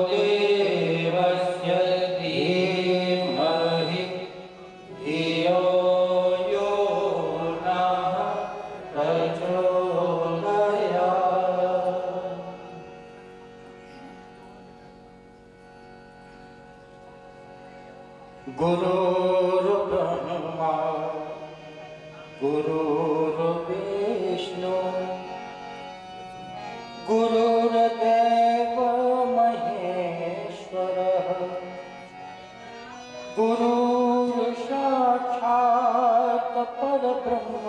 देवस्य धीमहि धियो यो नः प्रचोदयात्। गुरुर्ब्रह्मा गुरुर्विष्णु गुरुर्देव महेश्वरः गुरुर्साक्षात् परब्रह्म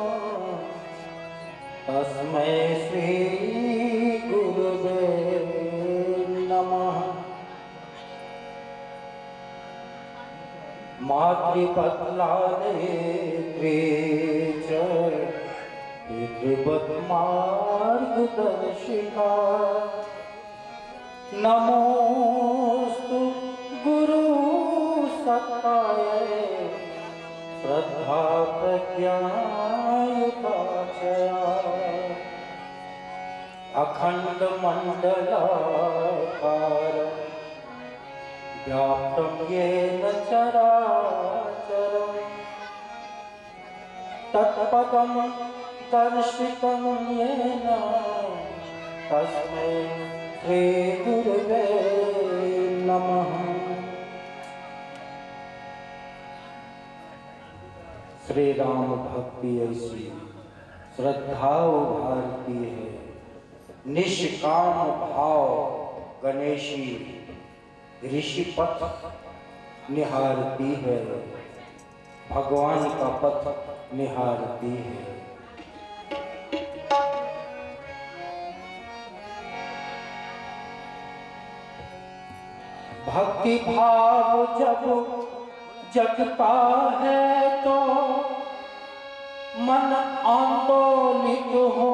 तस्मै श्री गुरुवे नमः। मातृपत्लानेत्रे च पितृवत्मार्गदर्शिका नमोस्तु गुरुसत्तायै श्रद्धा प्रज्ञायुताचया। अखण्डमण्डलाकार व्याप्तं येन चराचरम् तत्पदं दर्शितं येन तस्मै श्री गुरुवे नमः। श्री राम भक्ति ऐसी श्रद्धा उभारती है, निष्काम भाव गणेशी ऋषि पथ निहारती है, भगवान का पथ निहारती है। भक्ति भाव जब जगता है तो मन आंदोलित हो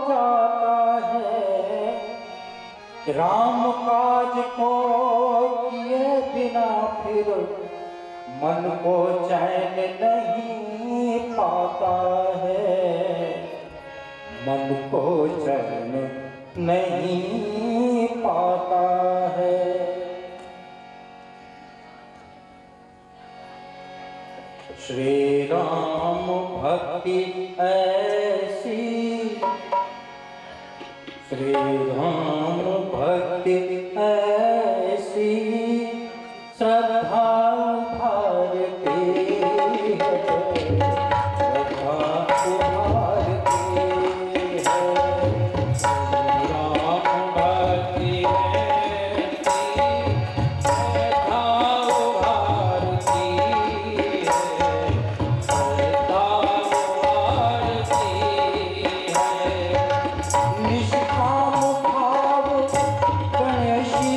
जाता है। राम काज को किए बिना फिर मन को चैन नहीं पाता है, मन को चैन नहीं पाता है। श्री राम भक्ति ऐसी, श्री राम भक्ति ऐसी श्रद्धा भारती है, श्रद्धा भारती है। श्री राम भक्ति ऐसी श्रद्धा भारती है, श्रद्धा भारती है। निष्काम भाव गणेशी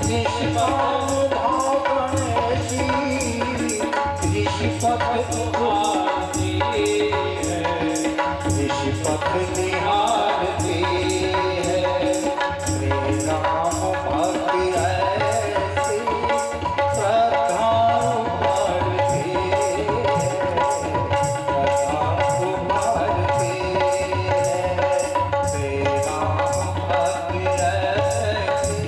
निष्काम भाव गणेशी ऋषिपथ निहारती है, ऋषिपथ निहारती है। श्री राम भक्ति ऐसी श्रद्धा उमड़ती है, श्रद्धा उमड़ती है। श्री राम भक्ति ऐसी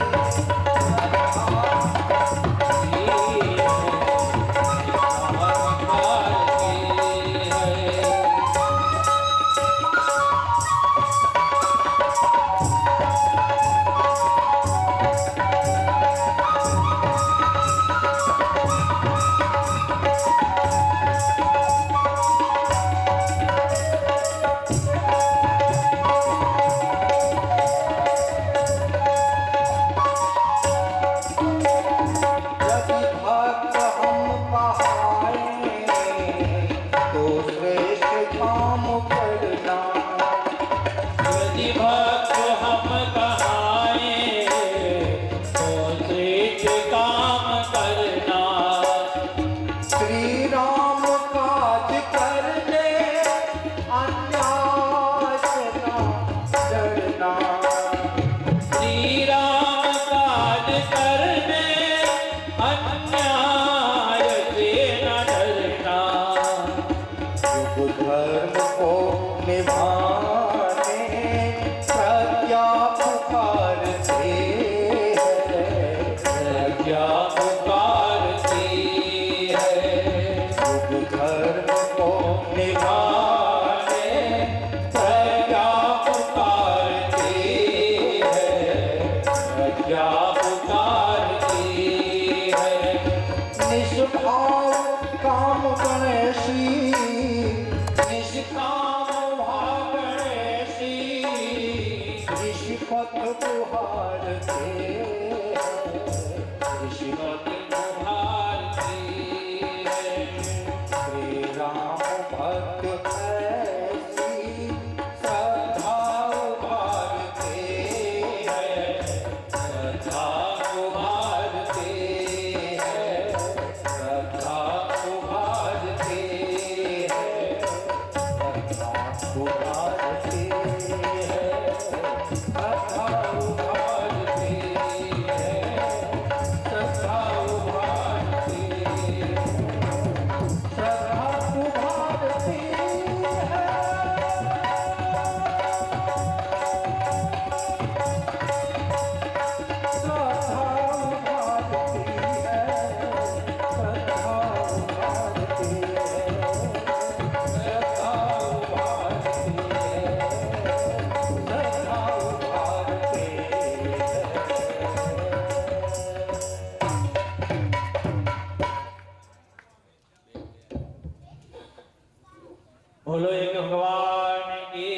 बोलो एक भगवान की।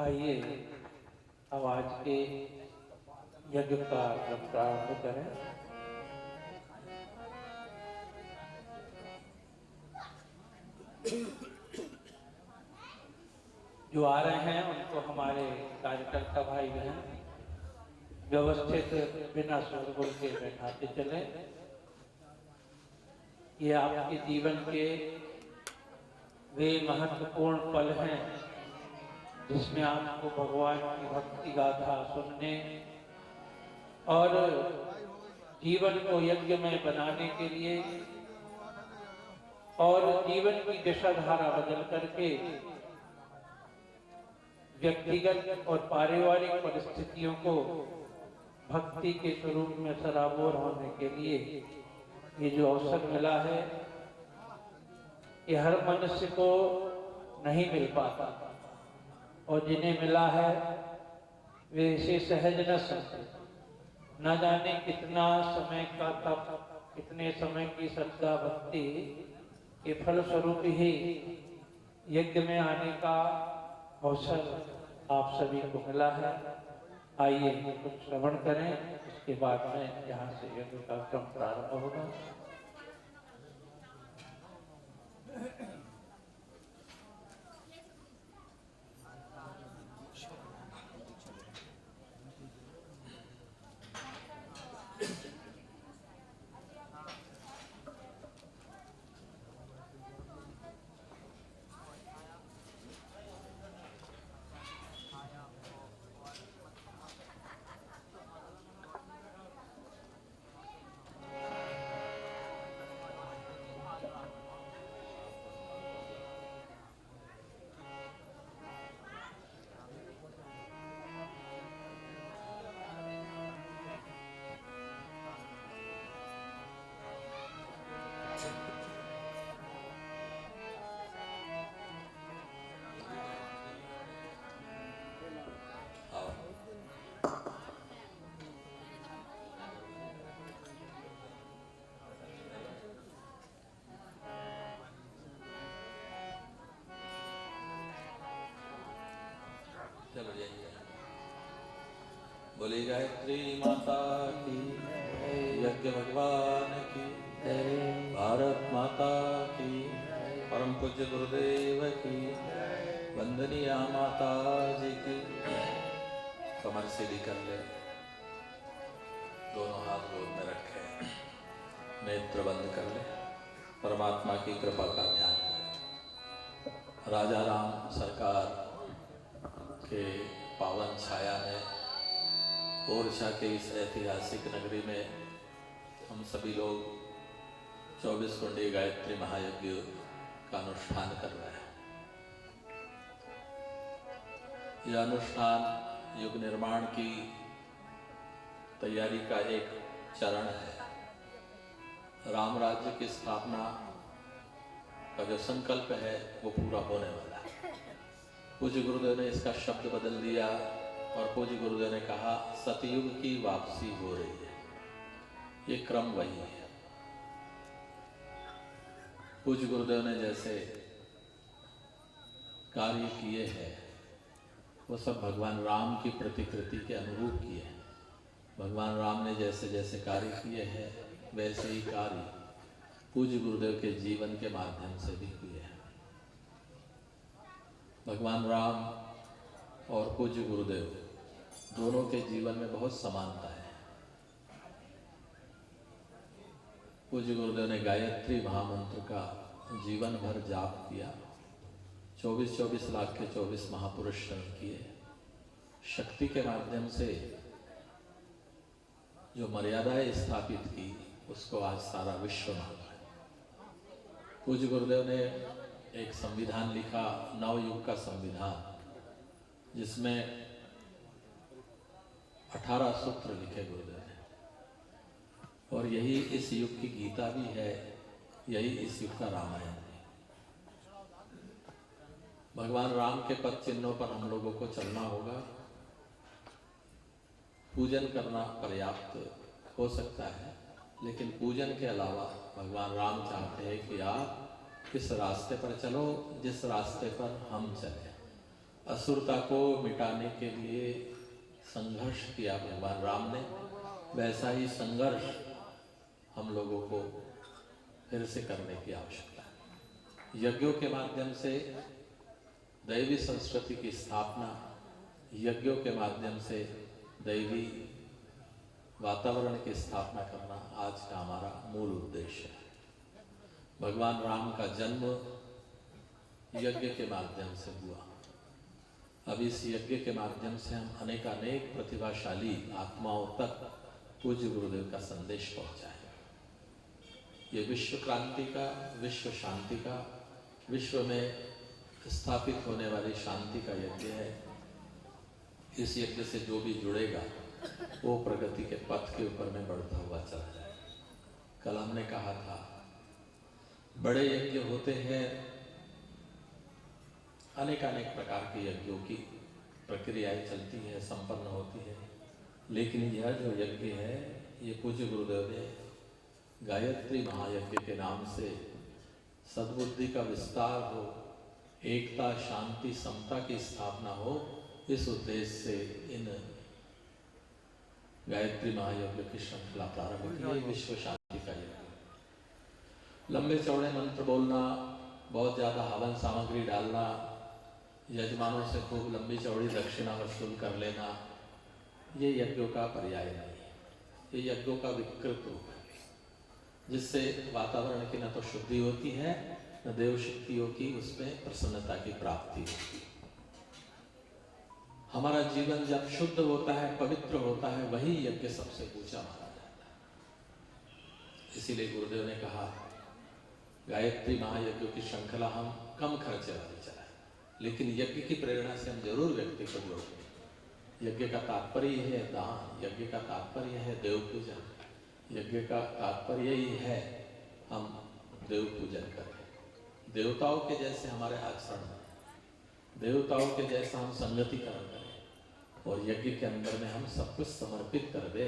आइए अब आज के यज्ञ का प्रारंभ करें। जो आ रहे हैं उनको हमारे कार्यकर्ता भाई बहन व्यवस्थित बिना शोरगुल के बैठाते चले। ये आपके जीवन के वे महत्वपूर्ण पल हैं जिसमें आपको भगवान की भक्ति गाथा सुनने और जीवन को यज्ञ में बनाने के लिए और जीवन की दिशा धारा बदल करके व्यक्तिगत और पारिवारिक परिस्थितियों को भक्ति के स्वरूप में सराबोर होने के लिए ये जो अवसर मिला है ये हर मनुष्य को नहीं मिल पाता और जिन्हें मिला है वे इसे सहज न समझे। न जाने कितना समय का तप, कितने समय की श्रद्धा भक्ति के फल स्वरूप ही यज्ञ में आने का अवसर आप सभी को मिला है। आइए कुछ श्रवण करें, इसके बाद में यहाँ से यज्ञ का क्रम प्रारंभ होगा। बोली गायत्री माता की, यज्ञ भगवान की, भारत माता की, परम पूज्य गुरुदेव की, वंदनीय माता जी की। कमर सीधी कर ले, दोनों हाथ गोद में रखे, नेत्र बंद कर ले, परमात्मा की कृपा का ध्यान करें। राजा राम सरकार के पावन छाया में ओरछा के इस ऐतिहासिक नगरी में हम सभी लोग 24 कुंडी गायत्री महायज्ञ का अनुष्ठान कर रहे हैं। यह अनुष्ठान युग निर्माण की तैयारी का एक चरण है। राम राज्य की स्थापना का जो संकल्प है वो पूरा होने वाला है। पूज्य गुरुदेव ने इसका शब्द बदल दिया और पूज्य गुरुदेव ने कहा सतयुग की वापसी हो रही है। ये क्रम वही है। पूज्य गुरुदेव ने जैसे कार्य किए हैं वो सब भगवान राम की प्रतिकृति के अनुरूप किए हैं। भगवान राम ने जैसे जैसे कार्य किए हैं वैसे ही कार्य पूज्य गुरुदेव के जीवन के माध्यम से भी किए हैं। भगवान राम और पूज्य गुरुदेव दोनों के जीवन में बहुत समानता है। पूज्य गुरुदेव ने गायत्री महामंत्र का जीवन भर जाप किया। 24-24 लाख के 24 महापुरुष शरण किए। शक्ति के माध्यम से जो मर्यादाएं स्थापित की उसको आज सारा विश्व मान रहा है। पूज्य गुरुदेव ने एक संविधान लिखा, नवयुग का संविधान, जिसमें 18 सूत्र लिखे गुरुदेव ने। और यही इस युग की गीता भी है, यही इस युग का रामायण है। भगवान राम के पद चिन्हों पर हम लोगों को चलना होगा। पूजन करना पर्याप्त हो सकता है, लेकिन पूजन के अलावा भगवान राम चाहते हैं कि आप इस रास्ते पर चलो जिस रास्ते पर हम चले। असुरता को मिटाने के लिए संघर्ष किया भगवान राम ने, वैसा ही संघर्ष हम लोगों को फिर से करने की आवश्यकता है। यज्ञों के माध्यम से दैवी संस्कृति की स्थापना, यज्ञों के माध्यम से दैवी वातावरण की स्थापना करना आज का हमारा मूल उद्देश्य है। भगवान राम का जन्म यज्ञ के माध्यम से हुआ। अब इस यज्ञ के माध्यम से हम अनेक प्रतिभाशाली आत्माओं तक पूज्य गुरुदेव का संदेश पहुंचाएं। ये विश्व क्रांति का, विश्व शांति का, विश्व में स्थापित होने वाली शांति का यज्ञ है। इस यज्ञ से जो भी जुड़ेगा वो प्रगति के पथ के ऊपर में बढ़ता हुआ चला जाएगा। कल हमने कहा था बड़े यज्ञ होते हैं, अनेक प्रकार के यज्ञों की प्रक्रियाएं चलती है, संपन्न होती है, लेकिन यह जो यज्ञ है ये पूज्य गुरुदेव ने गायत्री महायज्ञ के नाम से सद्बुद्धि का विस्तार हो, एकता, शांति, समता की स्थापना हो, इस उद्देश्य से इन गायत्री महायज्ञ की श्रृंखला प्रारंभ की। विश्व शांति का यज्ञ। लंबे चौड़े मंत्र बोलना, बहुत ज्यादा हवन सामग्री डालना, यजमानों से खूब लंबी चौड़ी दक्षिणा वसूल कर लेना, ये यज्ञों का पर्याय नहीं है। ये यज्ञों का विकृत रूप है, जिससे वातावरण की न तो शुद्धि होती है न देव शक्तियों की उसमें प्रसन्नता की प्राप्ति होती है। हमारा जीवन जब शुद्ध होता है, पवित्र होता है, वही यज्ञ सबसे ऊंचा माना जाता है। इसीलिए गुरुदेव ने कहा गायत्री महायज्ञ की श्रृंखला हम कम खर्चे वाली चलाएं, लेकिन यज्ञ की प्रेरणा से हम जरूर व्यक्ति को जोड़ें। यज्ञ का तात्पर्य है दान, यज्ञ का तात्पर्य है देव पूजन, यज्ञ का तात्पर्य ही है हम देव पूजन करें, देवताओं के जैसे हमारे आचरण, देवताओं के जैसा हम संगतिकरण करें, और यज्ञ के अंदर में हम सब कुछ समर्पित कर दे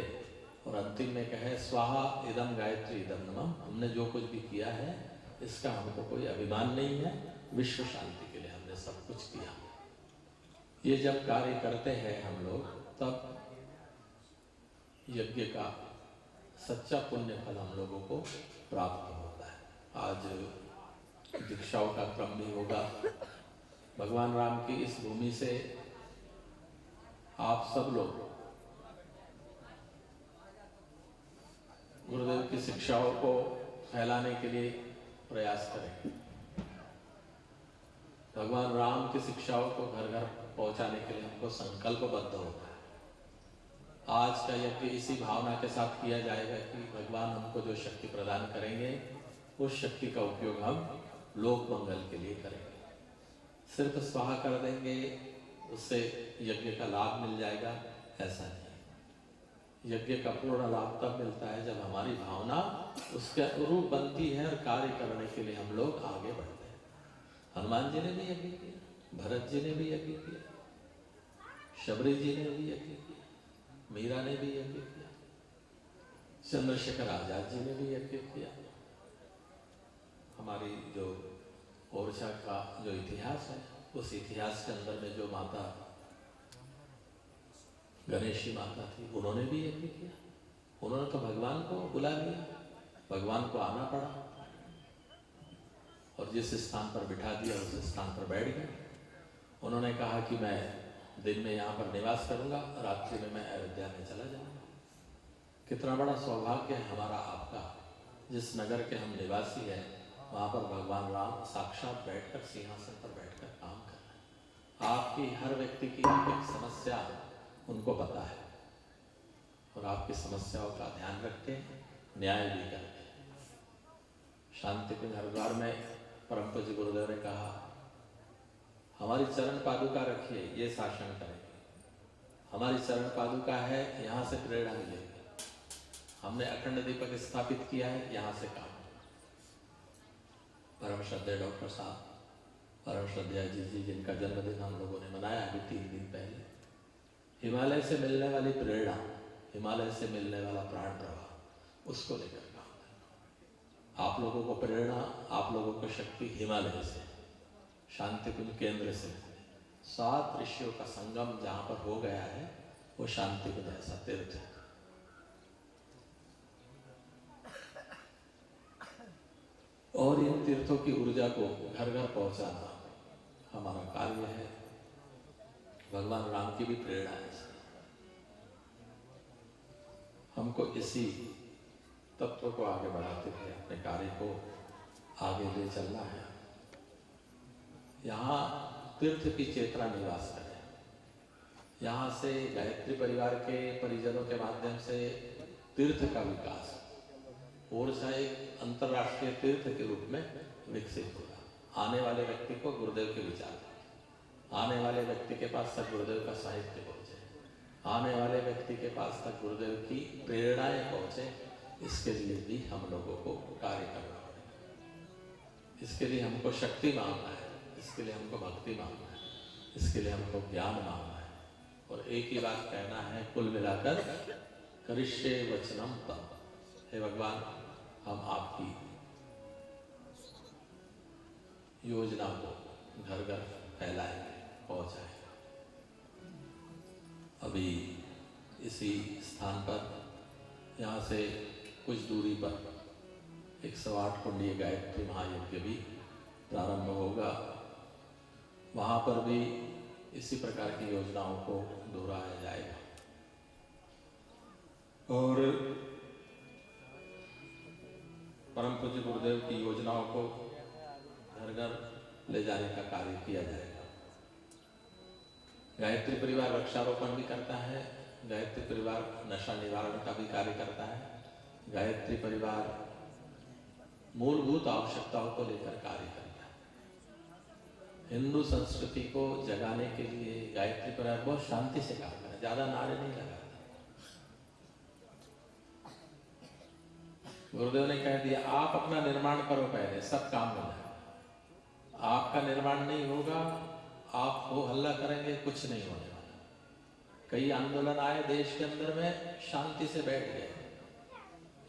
और अंतिम में कहे स्वाहा इदम गायत्री इदम नमः। हमने जो कुछ भी किया है इसका हमको कोई अभिमान नहीं है, विश्व शांति के लिए हमने सब कुछ किया। ये जब कार्य करते हैं हम लोग, तब यज्ञ का सच्चा पुण्य फल हम लोगों को प्राप्त होता है। आज दीक्षाओं का क्रम भी होगा। भगवान राम की इस भूमि से आप सब लोग गुरुदेव की शिक्षाओं को फैलाने के लिए प्रयास करें। भगवान राम की शिक्षाओं को घर घर पहुंचाने के लिए हमको संकल्पबद्ध होना है। आज का यज्ञ इसी भावना के साथ किया जाएगा कि भगवान हमको जो शक्ति प्रदान करेंगे उस शक्ति का उपयोग हम लोक मंगल के लिए करेंगे। सिर्फ स्वाहा कर देंगे उससे यज्ञ का लाभ मिल जाएगा, ऐसा नहीं। यज्ञ का पूर्ण लाभ तब मिलता है जब हमारी भावना उसके अनुरूप बनती है और कार्य करने के लिए हम लोग आगे बढ़ते हैं। हनुमान जी ने भी यज्ञ किया, भरत जी ने भी यज्ञ किया, शबरी जी ने भी यज्ञ किया, मीरा ने भी यज्ञ किया, चंद्रशेखर आजाद जी ने भी यज्ञ किया। हमारी जो ओरछा का जो इतिहास है उस इतिहास के अंदर में जो माता गणेशी माता थी उन्होंने भी यज्ञ किया। उन्होंने तो भगवान को बुला लिया, भगवान को आना पड़ा और जिस स्थान पर बिठा दिया उस स्थान पर बैठ गए। उन्होंने कहा कि मैं दिन में यहाँ पर निवास करूँगा, रात्रि में मैं अयोध्या में चला जाऊँगा। कितना बड़ा सौभाग्य है हमारा आपका, जिस नगर के हम निवासी हैं वहाँ पर भगवान राम साक्षात बैठकर सिंहासन पर बैठकर काम कर रहे हैं। आपकी हर व्यक्ति की एक समस्या उनको पता है और आपकी समस्याओं का ध्यान रखते हैं, न्याय भी करते हैं। शांति कुंज हरिद्वार में परम पूज्य गुरुदेव ने कहा हमारी चरण पादुका रखिए, ये शासन करेंगे। हमारी चरण पादुका है, यहाँ से प्रेरणा मिलेगी। हमने अखंड दीपक स्थापित किया है, यहाँ से काम। परम श्रद्धेय डॉक्टर साहब, परम श्रद्धेय अजीत जी जिनका जन्मदिन हम लोगों ने मनाया अभी 3 दिन पहले, हिमालय से मिलने वाली प्रेरणा, हिमालय से मिलने वाला प्राण प्रवाह, उसको लेकर काम करना। आप लोगों को प्रेरणा, आप लोगों को शक्ति हिमालय से, शांति कुंज केंद्र से, 7 ऋषियों का संगम जहाँ पर हो गया है वो शांति कुंज ऐसा तीर्थ है। और इन तीर्थों की ऊर्जा को घर घर पहुंचाना हमारा कार्य है। भगवान राम की भी प्रेरणा है। हमको इसी तत्व को आगे बढ़ाते हुए अपने कार्य को आगे ले चलना है। यहाँ तीर्थ की चेतना निवास करे। यहाँ से गायत्री परिवार के परिजनों के माध्यम से तीर्थ का विकास ओरछा एक अंतर्राष्ट्रीय तीर्थ के रूप में विकसित होगा। आने वाले व्यक्ति को गुरुदेव के विचार, आने वाले व्यक्ति के पास तक गुरुदेव का साहित्य पहुँचे, आने वाले व्यक्ति के पास तक गुरुदेव की प्रेरणाएं पहुँचे, इसके लिए भी हम लोगों को कार्य करना पड़ेगा। इसके लिए हमको शक्ति मांगना है, इसके लिए हमको भक्ति मांगना है, इसके लिए हमको ज्ञान मांगना है। और एक ही बात कहना है कुल मिलाकर, करिष्ये वचनम तम। हे भगवान, हम आपकी योजना को घर घर फैलाएंगे, पहुंचाएंगे। अभी इसी स्थान पर यहाँ से कुछ दूरी पर 108 कुंडीय गायत्री महायज्ञ भी प्रारंभ होगा। वहाँ पर भी इसी प्रकार की योजनाओं को दोहराया जाएगा और परम पूज्य गुरुदेव की योजनाओं को घर घर ले जाने का कार्य किया जाएगा। गायत्री परिवार वृक्षारोपण भी करता है, गायत्री परिवार नशा निवारण का भी कार्य करता है, गायत्री परिवार मूलभूत आवश्यकताओं को लेकर कार्य करता है। हिंदू संस्कृति को जगाने के लिए गायत्री परिवार बहुत शांति से काम करता है, ज्यादा नारे नहीं लगाता। गुरुदेव ने कह दिया आप अपना निर्माण करो, पहले सब काम हो जाएगा। आपका निर्माण नहीं होगा, आप हो हल्ला करेंगे, कुछ नहीं होने वाला। कई आंदोलन आए देश के अंदर में, शांति से बैठ गए,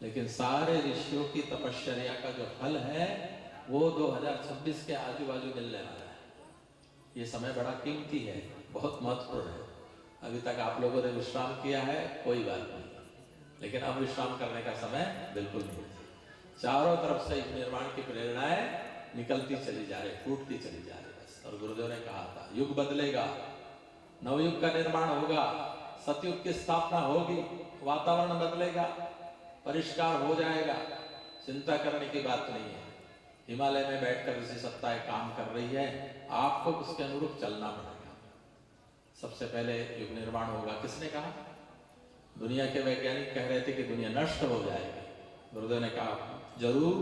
लेकिन सारे ऋषियों की तपश्चर्या का जो फल है वो 2026 के आजू बाजू मिलने वाला है। ये समय बड़ा कीमती है, बहुत महत्वपूर्ण है। अभी तक आप लोगों ने विश्राम किया है, कोई बात नहीं, लेकिन अब विश्राम करने का समय बिल्कुल नहीं है। चारों तरफ से युग निर्माण की प्रेरणाएं निकलती चली जा रही, फूटती चली जा रही बस। और गुरुदेव ने कहा था युग बदलेगा, नवयुग का निर्माण होगा, सतयुग की स्थापना होगी, वातावरण बदलेगा, परिष्कार हो जाएगा, चिंता करने की बात नहीं है। हिमालय में बैठकर ऋषि सत्ताएं काम कर रही है, आपको उसके अनुरूप चलना पड़ेगा। सबसे पहले युग निर्माण होगा, किसने कहा? दुनिया के वैज्ञानिक कह रहे थे कि दुनिया नष्ट हो जाएगी। गुरुदेव ने कहा जरूर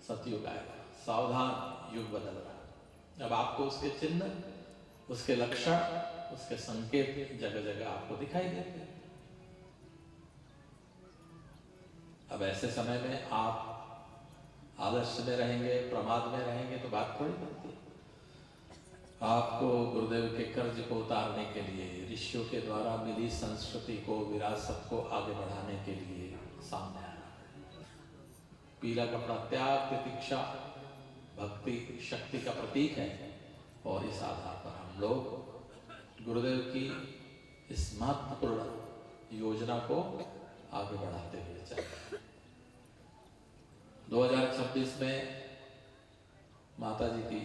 सतयुग आएगा, सावधान, युग बदल रहा। अब आपको उसके चिन्ह, उसके लक्षण, उसके संकेत जगह जगह आपको दिखाई देते हैं। अब ऐसे समय में आप आलस्य में रहेंगे, प्रमाद में रहेंगे तो बात थोड़ी बनती है। आपको गुरुदेव के कर्ज को उतारने के लिए, ऋषियों के द्वारा मिली संस्कृति को, विरासत को आगे बढ़ाने के लिए सामने आना। पीला कपड़ा त्याग, प्रतीक्षा, भक्ति, शक्ति का प्रतीक है। और इस आधार पर हम लोग गुरुदेव की इस महत्वपूर्ण योजना को आगे बढ़ाते हुए चल रहे हैं। 2026 में माता जी की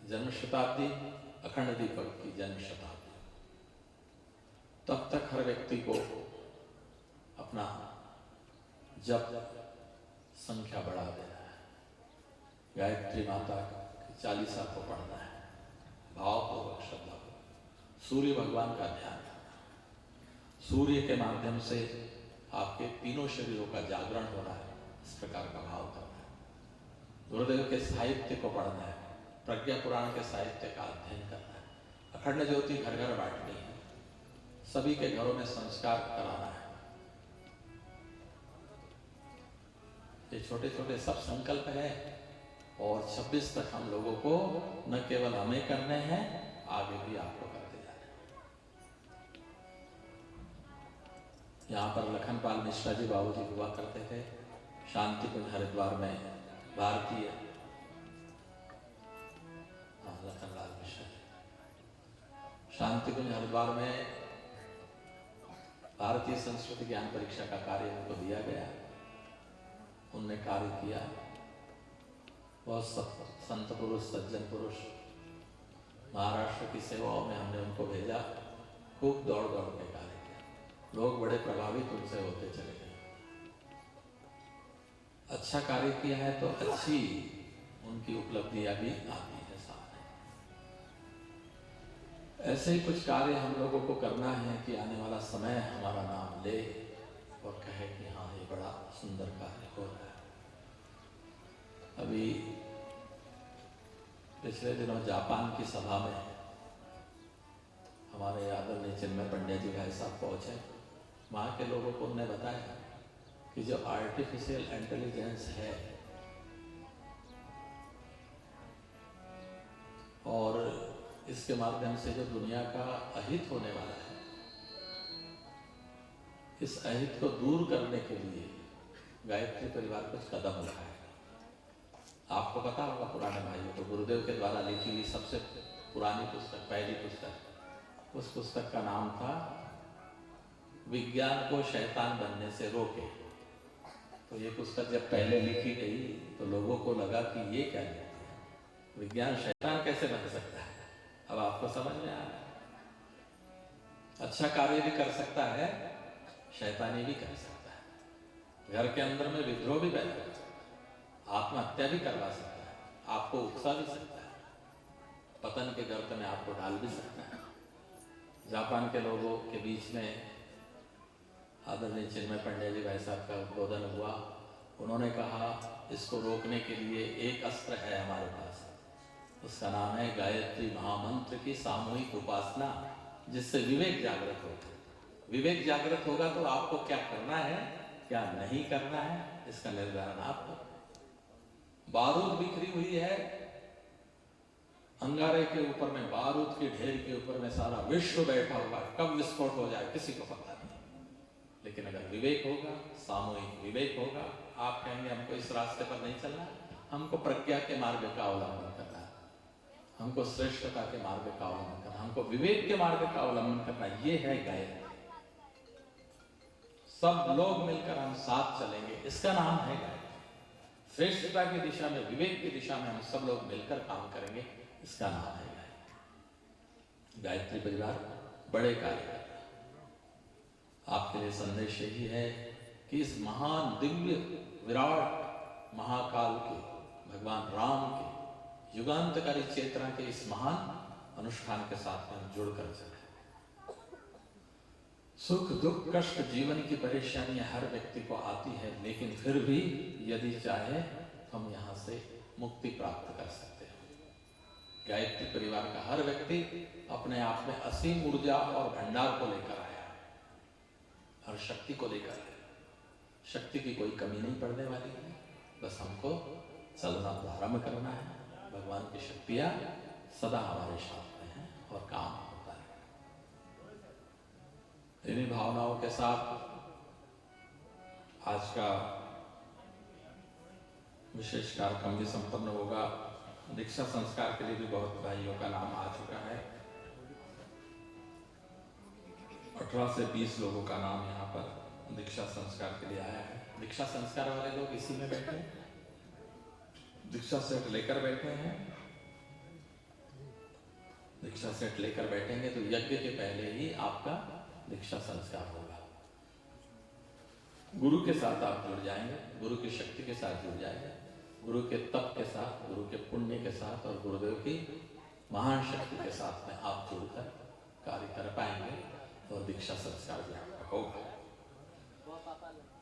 जन्म शताब्दी, अखंड दीपक की जन्म शताब्दी। तब तक हर व्यक्ति को अपना जप संख्या बढ़ा देना है, गायत्री माता की 40 को पढ़ना है, भावपूर्वक श्रद्धा पूर्वक सूर्य भगवान का ध्यान करना है। सूर्य के माध्यम से आपके तीनों शरीरों का जागरण हो रहा है, इस प्रकार का भाव करना है। गुरुदेव के साहित्य को पढ़ना है, प्रज्ञा पुराण के साहित्य का अध्ययन करना है, अखंड ज्योति घर घर बांटनी है, सभी के घरों में संस्कार कराना है। ये छोटे छोटे सब संकल्प है और 26 तक हम लोगों को न केवल हमें करने हैं, आगे भी आपको करते जाना है। यहाँ पर लखनपाल मिश्रा जी बाबूजी हुआ करते थे, शांतिकुंज हरिद्वार में भारतीय लखनलाल मिश्रा जी, शांतिकुंज हरिद्वार में भारतीय संस्कृति ज्ञान परीक्षा का कार्य उनको दिया गया। उनने कार्य किया, बहुत संत पुरुष, सज्जन पुरुष, महाराष्ट्र की सेवाओं में हमने उनको भेजा। खूब दौड़ दौड़ के कार्य किया, लोग बड़े प्रभावित उनसे होते चले गए। अच्छा कार्य किया है तो अच्छी उनकी उपलब्धियां भी आती है सामने। ऐसे ही कुछ कार्य हम लोगों को करना है कि आने वाला समय हमारा नाम ले और कहे कि हाँ ये बड़ा सुंदर कार्य हो रहा है। अभी पिछले दिनों जापान की सभा में हमारे आदरणीय चिन्मय पंडित जी भाई साहब पहुंचे। वहाँ के लोगों को उन्होंने बताया कि जो आर्टिफिशियल इंटेलिजेंस है और इसके माध्यम से जो दुनिया का अहित होने वाला है, इस अहित को दूर करने के लिए गायत्री परिवार कुछ कदम उठाए। आपको पता होगा पुराने भाइयों को, गुरुदेव के द्वारा लिखी हुई सबसे पुरानी पुस्तक, पहली पुस्तक, उस पुस्तक का नाम था विज्ञान को शैतान बनने से रोके। तो ये पुस्तक जब पहले लिखी गई तो लोगों को लगा कि ये क्या लिखती है, विज्ञान शैतान कैसे बन सकता है। अब आपको समझ में आ रहा है, अच्छा कार्य भी कर सकता है, शैतानी भी कर सकता है, घर के अंदर में विद्रोह भी पैदा कर सकता है, आत्महत्या भी करवा सकता है, आपको उकसा भी सकता है, पतन के गर्त में आपको डाल भी सकता है। जापान के लोगों के बीच में आदरणीय चिन्मय पंडित जी भाई साहब का उद्बोधन हुआ। उन्होंने कहा इसको रोकने के लिए एक अस्त्र है हमारे पास, उसका नाम है गायत्री महामंत्र की सामूहिक उपासना, जिससे विवेक जागृत होगा। विवेक जागृत होगा तो आपको क्या करना है, क्या नहीं करना है, इसका निर्धारण आप करो। बारूद बिखरी हुई है, अंगारे के ऊपर में, बारूद की ढेर के ऊपर में सारा विश्व बैठा हुआ, कब विस्फोट हो जाए किसी को पता नहीं। लेकिन अगर विवेक होगा, सामूहिक विवेक होगा, आप कहेंगे हमको इस रास्ते पर नहीं चलना, हमको प्रज्ञा के मार्ग का अवलंबन करना है, हमको श्रेष्ठता के मार्ग का अवलंबन करना, हमको विवेक के मार्ग का अवलंबन करना, ये है गायत्री। सब लोग मिलकर हम साथ चलेंगे, इसका नाम है गायत्री। श्रेष्ठता की दिशा में, विवेक की दिशा में हम सब लोग मिलकर काम करेंगे, इसका नाम है गायत्री। गायत्री परिवार बड़े कार्य कर रहा है। आपके लिए संदेश यही है कि इस महान दिव्य विराट महाकाल के भगवान राम के युगांतकारी चेतना के इस महान अनुष्ठान के साथ में हम जुड़कर चले। सुख दुख कष्ट जीवन की परेशानियां हर व्यक्ति को आती है, लेकिन फिर भी यदि चाहे हम यहाँ से मुक्ति प्राप्त कर सकते हैं। गायत्री परिवार का हर व्यक्ति अपने आप में असीम ऊर्जा और भंडार को लेकर आया, हर शक्ति को लेकर आया। शक्ति की कोई कमी नहीं पड़ने वाली है, बस हमको चलना प्रारंभ करना है। भगवान की शक्तियां सदा हमारे साथ में हैं और काम होता है। इन्हीं भावनाओं के साथ आज का विशेष कार्यक्रम भी संपन्न होगा। दीक्षा संस्कार के लिए भी बहुत भाइयों का नाम आ चुका है। 18 से 20 लोगों का नाम यहाँ पर दीक्षा संस्कार के लिए आया है। दीक्षा संस्कार वाले लोग इसी में बैठे हैं, दीक्षा सेट लेकर बैठे हैं। दीक्षा सेट लेकर बैठेंगे तो यज्ञ के पहले ही आपका दीक्षा संस्कार होगा। गुरु के साथ आप जुड़ जाएंगे, गुरु की शक्ति के साथ जुड़ जाएंगे, गुरु के तप के साथ, गुरु के पुण्य के साथ और गुरुदेव की महान शक्ति के साथ में आप जुड़कर कार्य कर पाएंगे और दीक्षा संस्कार भी आपका होगा।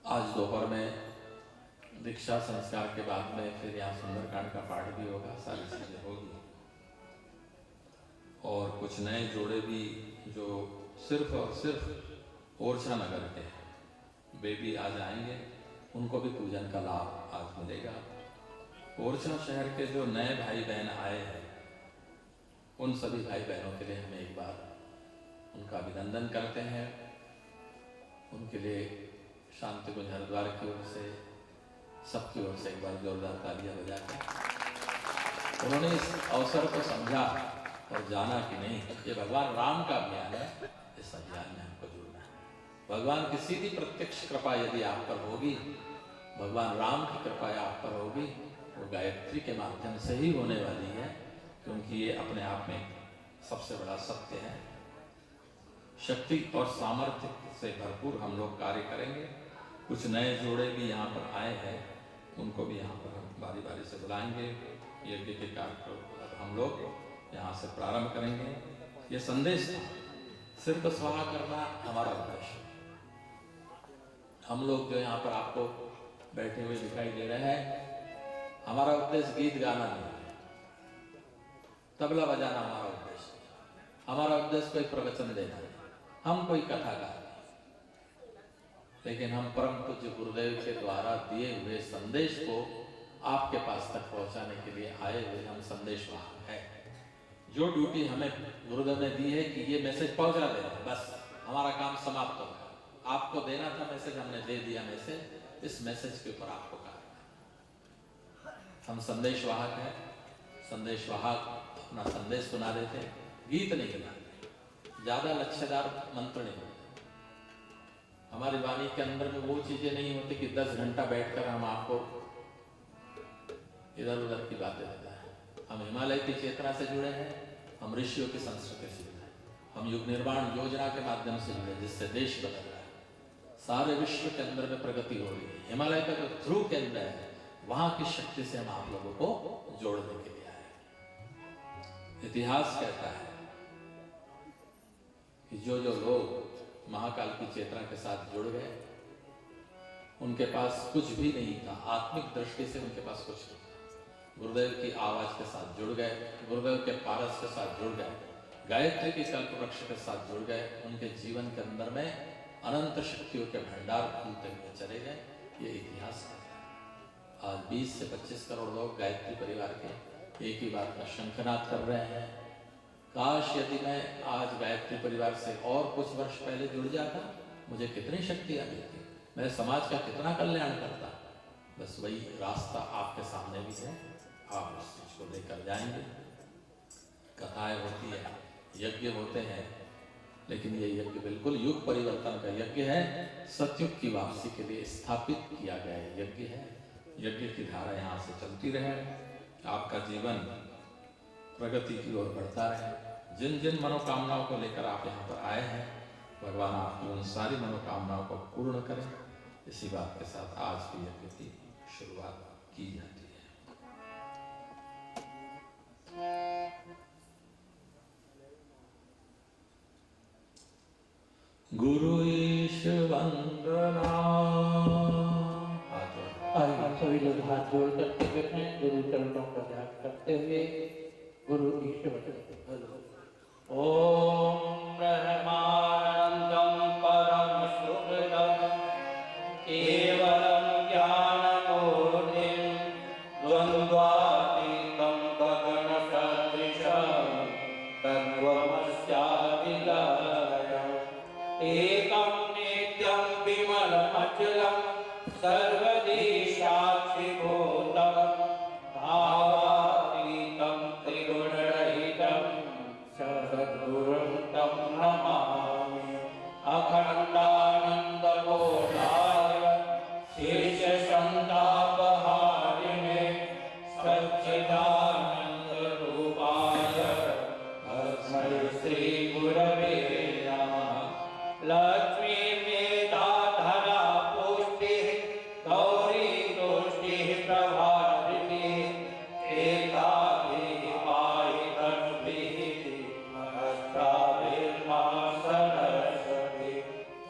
आज दोपहर में दीक्षा संस्कार के बाद में फिर यहाँ सुंदरकांड का पाठ भी होगा, सारी चीजें होगी। और कुछ नए जोड़े भी जो सिर्फ और सिर्फ ओरछा नगर के हैं, वे भी आज आएंगे, उनको भी पूजन का लाभ आज मिलेगा। ओरछा शहर के जो नए भाई बहन आए हैं, उन सभी भाई बहनों के लिए हम एक बार उनका अभिनंदन करते हैं। उनके लिए शांति कुंज हरिद्वार की ओर से, सबकी ओर से एक बार जोरदार तालियां बजाकर उन्होंने इस अवसर को समझा और जाना कि नहीं, ये भगवान राम का अभियान है, इस अभियान में हमको जुड़ना है। भगवान की सीधी प्रत्यक्ष कृपा यदि आप पर होगी, भगवान राम की कृपा आप पर होगी, वो गायत्री के माध्यम से ही होने वाली है, क्योंकि ये अपने आप में सबसे बड़ा सत्य है। शक्ति और सामर्थ्य से भरपूर हम लोग कार्य करेंगे। कुछ नए जोड़े भी यहाँ पर आए हैं, उनको भी यहाँ पर हम बारी बारी से बुलाएंगे। यज्ञ के कार्यक्रम हम लोग यहाँ से प्रारंभ करेंगे। ये संदेश सिर्फ स्वाहा करना हमारा उद्देश्य। हम लोग जो यहाँ पर आपको बैठे हुए दिखाई दे रहे हैं, हमारा उद्देश्य गीत गाना नहीं है, तबला बजाना हमारा उद्देश्य, हमारा उद्देश्य कोई प्रवचन देना नहीं, हम कोई कथा गा, लेकिन हम परम पूज्य गुरुदेव के द्वारा दिए हुए संदेश को आपके पास तक पहुंचाने के लिए आए हुए हम संदेश वाहक हैं। जो ड्यूटी हमें गुरुदेव ने दी है कि ये मैसेज पहुंचा देना, बस हमारा काम समाप्त हो गया। आपको देना था मैसेज, हमने दे दिया मैसेज, इस मैसेज के ऊपर आपको कार्य। हम संदेश वाहक हैं, संदेश वाहक अपना संदेश सुना देते, गीत नहीं गाते, ज्यादा लक्ष्यदार मंत्र नहीं होते। हमारी वाणी के अंदर में वो चीजें नहीं होती कि 10 घंटा बैठकर हम आपको इधर उधर की बातें देता है। हम हिमालय की चेतना से जुड़े हैं, हम ऋषियों की संस्कृति से जुड़े हैं, हम युग निर्माण योजना के माध्यम से जुड़े, जिससे देश बदल रहा है, सारे विश्व के अंदर में प्रगति हो रही है। हिमालय का जो ध्रुव केंद्र है, वहां की शक्ति से हम आप लोगों को जोड़ने के लिए आए। इतिहास कहता है कि जो लोग महाकाल की चेतना के साथ जुड़ गए, उनके पास कुछ भी नहीं था, आत्मिक दृष्टि से उनके पास कुछ नहीं था। गुरुदेव की आवाज के साथ जुड़ गए, गुरुदेव के पारस के साथ जुड़ गए, गायत्री के कल्प वृक्ष के साथ जुड़ गए, उनके जीवन के अंदर में अनंत शक्तियों के भंडार खुलते हुए चले गए। ये इतिहास है। आज 20 से 25 करोड़ लोग गायत्री परिवार के एक ही बात का शंखनाद कर रहे हैं, काश यदि मैं आज गायत्री परिवार से और कुछ वर्ष पहले जुड़ जाता, मुझे कितनी शक्तियां मिलती, मैं समाज का कितना कल्याण करता। बस वही रास्ता आपके सामने भी है, आप उस चीज को लेकर जाएंगे। कथाएं होती है, यज्ञ होते हैं, लेकिन ये यज्ञ बिल्कुल युग परिवर्तन का यज्ञ है, सतयुग की वापसी के लिए स्थापित किया गया यज्ञ है। यज्ञ की धारा यहाँ से चलती रहे, आपका जीवन प्रगति की ओर बढ़ता रहे। जिन जिन मनोकामनाओं को लेकर आप यहाँ पर आए हैं, भगवान आपकी उन सारी मनोकामनाओं को पूर्ण करें। इसी बात के साथ आज की यज्ञ की शुरुआत की जाती है। गुरु ईश वंदना। आइए सभी लोग हाथ जोड़ करके बैठे, गुरु चरणों का ध्यान करते हुए गुरु ईश्वर ओम ब्रह्मानंदम परम सुखदम केवलम ज्ञानमूर्तिं द्वन्द्वातीतं गगन सदृशं तत्त्वमस्यादिलयम् एकं नित्यं विमलमचलं सर्वदी साक्षिभूतं भावातीतं त्रिगुणरहितं सद्गुरुं तं नमामि। अखण्डानन्दबोधाय शेषसन्तापहारिणे सच्चिदानन्दरूपाय तस्मै श्रीगुरवे नमः। लक्ष्मीर्मेधाधरा पुष्टिः गौरी तुष्टिः प्रभारिणीः एकाभिः पाहि तनुभिः सहस्राभिर्मा सरस्वती।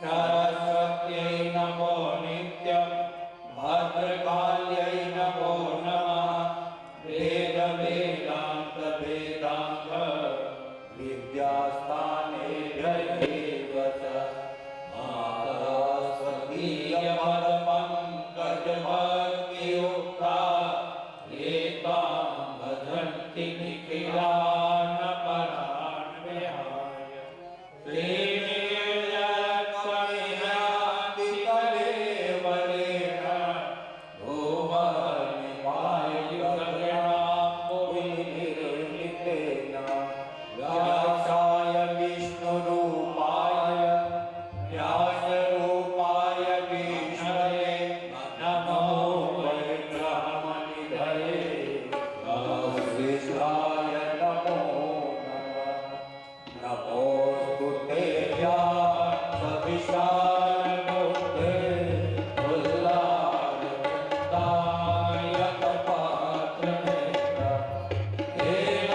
सरस्वत्यै नमो नित्यं भद्रकाल्यै नमो नमः। वेद वेदान्त वेदान्त विद्यास्थाने जयेव च माता स्वकीयपदपङ्कजभक्तियुक्ता एतां भजन्ति निखिलान् परान् विहाय। श्रीनिर्जलक्ष्मीनाथिकलेवलेन भुवनिवायुगगनाम्बुभिर्निर्मितेन व्यासाय विष्णुरूपाय व्यासरूपाय विष्णवे नमो वै ब्रह्मनिधये वसिष्ठाय नमो नमः। नमोस्तुते व्यासविशालबुद्धे उल्लालवृत्ताय कपात्रनेत्र येन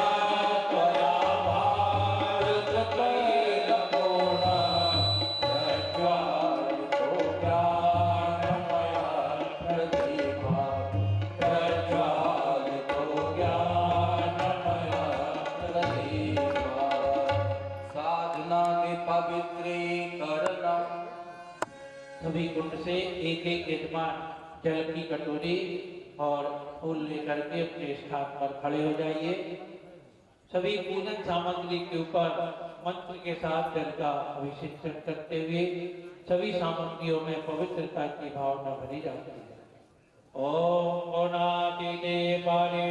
त्वया भारतत्रैलोक्यपूर्ण प्रज्वालितो ज्ञानमया प्रतिभा प्रज्वालितो ज्ञानमया प्रतिभा। साधना के पवित्रीकरण। सभी कुंड से एक एक यजमान जल की कटोरी और फूल लेकर के अपने स्थान पर खड़े हो जाइए। सभी पूजन सामग्री के ऊपर मंत्र के साथ जल का अभिषेचन करते हुए सभी सामग्रियों में पवित्रता की भावना भरी जाती है। ओम गुणातीते पारे